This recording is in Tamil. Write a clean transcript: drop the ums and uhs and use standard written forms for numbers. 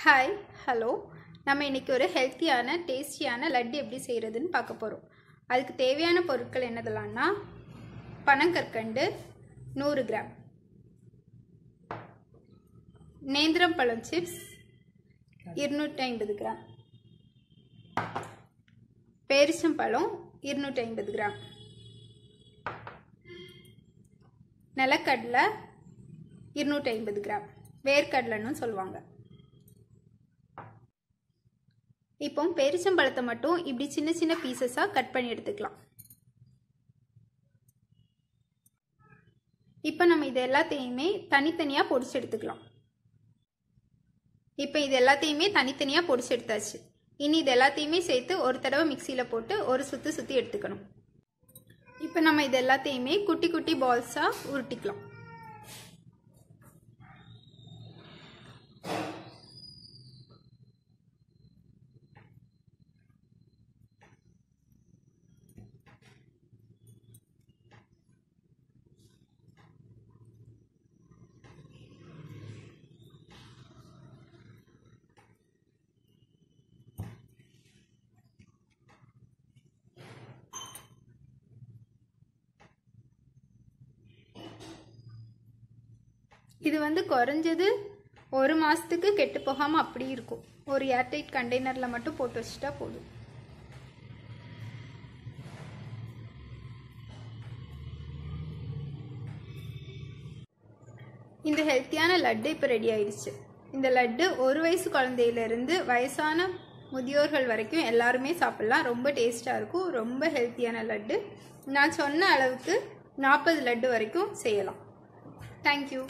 ஹாய் ஹலோ நம்ம இன்னைக்கு ஒரு ஹெல்த்தியான டேஸ்டியான லட்டு எப்படி செய்கிறதுன்னு பார்க்க போகிறோம். அதுக்கு தேவையான பொருட்கள் என்னதெல்லாம்னா பனங்கற்கண்டு 100 கிராம், நேந்திரம் பழம் சிப்ஸ் 250 கிராம், பேரிச்சம்பழம் 250 கிராம், நிலக்கடலை 250 கிராம், வேர்க்கடலைன்னு சொல்லுவாங்க. இப்போ பேரிச்சம்பழத்தை மட்டும் இப்படி சின்ன சின்ன பீசஸாக கட் பண்ணி எடுத்துக்கலாம். இப்போ நம்ம இது எல்லாத்தையுமே தனித்தனியாக பொடிச்சு எடுத்துக்கலாம். இப்போ இது எல்லாத்தையுமே தனித்தனியாக பொடிச்சு எடுத்தாச்சு. இனி இது எல்லாத்தையுமே சேர்த்து ஒரு தடவை மிக்சியில் போட்டு ஒரு சுற்றி எடுத்துக்கணும். இப்போ நம்ம இது எல்லாத்தையுமே குட்டி குட்டி பால்ஸாக உருட்டிக்கலாம். இது குறைஞ்சது 1 மாதத்துக்கு கெட்டு போகாமல் அப்படி இருக்கும். ஒரு ஏர்டைட் கண்டெய்னரில் மட்டும் போட்டு வச்சுட்டா போதும். இந்த ஹெல்த்தியான லட்டு இப்போ ரெடி ஆயிடுச்சு. இந்த லட்டு 1 வயசு குழந்தையிலேருந்து வயசான முதியோர்கள் வரைக்கும் எல்லாருமே சாப்பிட்லாம். ரொம்ப டேஸ்ட்டாக இருக்கும். ரொம்ப ஹெல்த்தியான லட்டு. நான் சொன்ன அளவுக்கு 40 லட்டு வரைக்கும் செய்யலாம். தேங்க்யூ.